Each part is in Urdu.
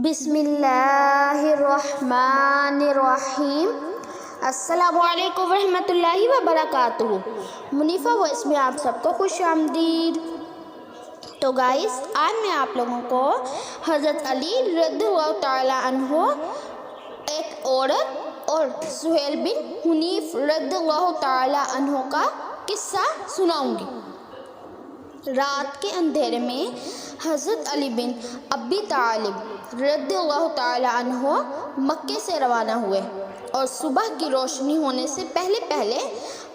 بسم اللہ الرحمن الرحیم۔ السلام علیکم ورحمۃ اللہ وبرکاتہ۔ منیفہ وائس میں آپ سب کو خوش آمدید۔ تو گائز، آج میں آپ لوگوں کو حضرت علی رضی اللہ تعالیٰ عنہ، ایک عورت اور سہیل بن حنیف رضی اللہ تعالیٰ عنہ کا قصہ سناؤں گی۔ رات کے اندھیرے میں حضرت علی بن ابی طالب رضی اللہ تعالیٰ عنہ مکے سے روانہ ہوئے اور صبح کی روشنی ہونے سے پہلے پہلے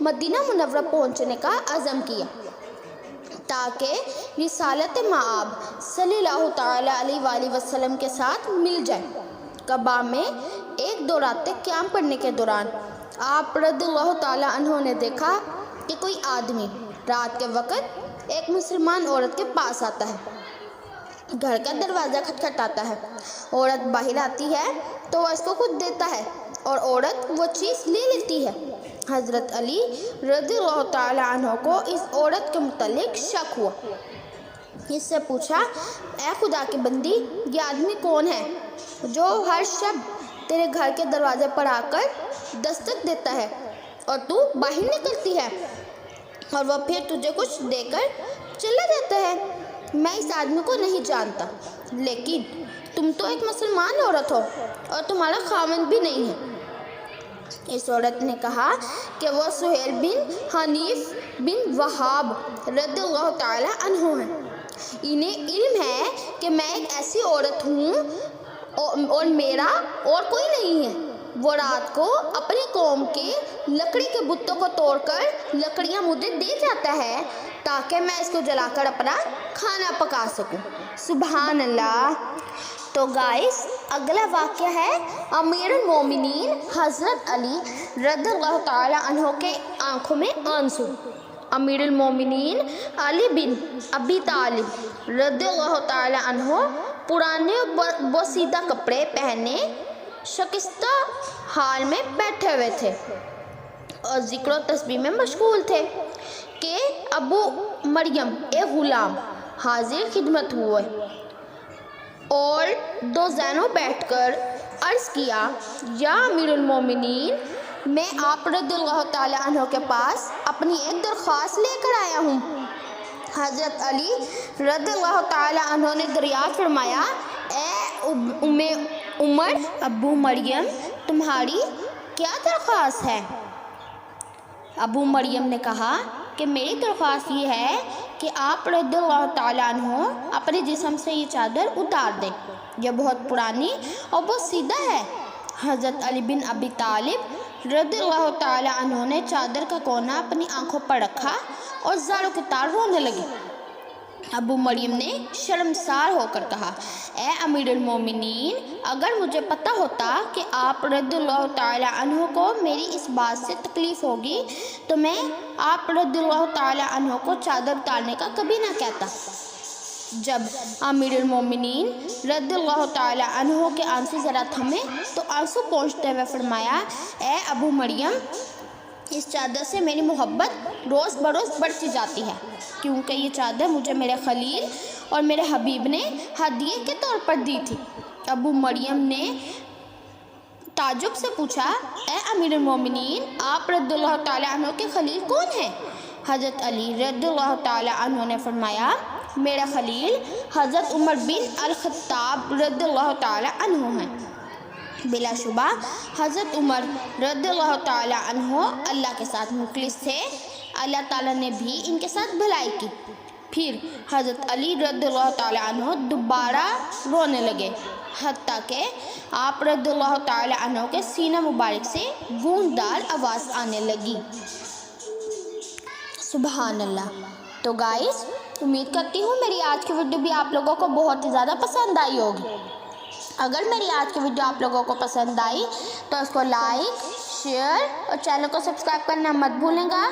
مدینہ منورہ پہنچنے کا عزم کیا تاکہ رسالت مآب صلی اللہ تعالیٰ علیہ وآلہ وسلم کے ساتھ مل جائے۔ کعبہ میں ایک دو راتیں قیام کرنے کے دوران آپ رضی اللہ تعالیٰ عنہ نے دیکھا کہ کوئی آدمی رات کے وقت ایک مسلمان عورت کے پاس آتا ہے۔ گھر کا دروازہ کھٹکھٹاتا ہے، عورت باہر آتی ہے تو وہ اس کو کچھ دیتا ہے اور عورت وہ چیز لے لیتی ہے۔ حضرت علی رضی اللہ تعالیٰ عنہ کو اس عورت کے متعلق شک ہوا۔ اس سے پوچھا، اے خدا کی بندی، یہ آدمی کون ہے جو ہر شب تیرے گھر کے دروازے پر آ کر دستک دیتا ہے اور تو باہر نکلتی ہے اور وہ پھر تجھے کچھ دے کر چلا جاتا ہے؟ میں اس آدمی کو نہیں جانتا، لیکن تم تو ایک مسلمان عورت ہو اور تمہارا خاوند بھی نہیں ہے۔ اس عورت نے کہا کہ وہ سہیل بن حنیف بن وہاب رضی اللہ تعالیٰ عنہ ہیں۔ انہیں علم ہے کہ میں ایک ایسی عورت ہوں اور میرا اور کوئی نہیں ہے۔ وہ رات کو اپنی قوم کے لکڑی کے بتوں کو توڑ کر لکڑیاں مجھے دے جاتا ہے تاکہ میں اس کو جلا کر اپنا کھانا پکا سکوں۔ سبحان اللہ۔ تو گائز، اگلا واقعہ ہے امیر المومنین حضرت علی رضی اللہ تعالیٰ عنہ کے آنکھوں میں آنسو۔ امیر المومنین علی بن ابی طالب رضی اللہ تعالیٰ عنہ پرانے بوسیدہ کپڑے پہنے شکستہ حال میں بیٹھے ہوئے تھے اور ذکر و تسبیح میں مشغول تھے کہ ابو مریم ایک غلام حاضر خدمت ہوئے اور دو زینوں بیٹھ کر عرض کیا، یا امیر المومنین، میں آپ رضی اللہ تعالیٰ عنہ کے پاس اپنی ایک درخواست لے کر آیا ہوں۔ حضرت علی رضی اللہ تعالیٰ عنہ نے دریافت فرمایا، اے عمر، ابو مریم، تمہاری کیا درخواست ہے؟ ابو مریم نے کہا کہ میری درخواست یہ ہے کہ آپ رضی اللہ تعالیٰ عنہ اپنے جسم سے یہ چادر اتار دیں، یہ بہت پرانی اور بہت سیدھا ہے۔ حضرت علی بن ابی طالب رضی اللہ تعالیٰ عنہ نے چادر کا کونا اپنی آنکھوں پر رکھا اور زاروں کی طرح رونے لگے۔ ابو مریم نے شرمسار ہو کر کہا، اے امیر المومنین، اگر مجھے پتہ ہوتا کہ آپ رضی اللہ تعالیٰ عنہ کو میری اس بات سے تکلیف ہوگی تو میں آپ رضی اللہ تعالیٰ عنہ کو چادر اتارنے کا کبھی نہ کہتا۔ جب امیر المومنین رضی اللہ تعالیٰ عنہ کے آنسو ذرا تھمے تو آنسو پونچھتے ہوئے فرمایا، اے ابو مریم، اس چادر سے میری محبت روز بروز بڑھتی جاتی ہے، کیونکہ یہ چادر مجھے میرے خلیل اور میرے حبیب نے ہدیے کے طور پر دی تھی۔ ابو مریم نے تعجب سے پوچھا، اے امیر المومنین، آپ رضی اللہ تعالیٰ عنہ کے خلیل کون ہیں؟ حضرت علی رضی اللہ تعالیٰ عنہ نے فرمایا، میرا خلیل حضرت عمر بن الخطاب رضی اللہ تعالیٰ عنہ ہیں۔ بلا شبہ حضرت عمر رضی اللہ تعالیٰ عنہ اللہ کے ساتھ مخلص تھے، اللہ تعالیٰ نے بھی ان کے ساتھ بھلائی کی۔ پھر حضرت علی رضی اللہ تعالیٰ عنہ دوبارہ رونے لگے، حتیٰ کہ آپ رضی اللہ تعالیٰ عنہ کے سینہ مبارک سے گونجدار آواز آنے لگی۔ سبحان اللہ۔ تو گائز، امید کرتی ہوں میری آج کی ویڈیو بھی آپ لوگوں کو بہت ہی زیادہ پسند آئی ہوگی۔ اگر میری آج کی ویڈیو آپ لوگوں کو پسند آئی تو اس کو لائک، شیئر اور چینل کو سبسکرائب کرنا مت بھولیں گا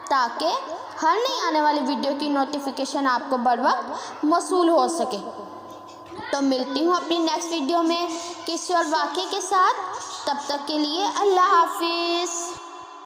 تاکہ ہر نئی آنے والی ویڈیو کی نوٹیفیکیشن آپ کو بر وقت موصول ہو سکے۔ تو ملتی ہوں اپنی نیکسٹ ویڈیو میں کسی اور واقعے کے ساتھ، تب تک کے لیے اللہ حافظ۔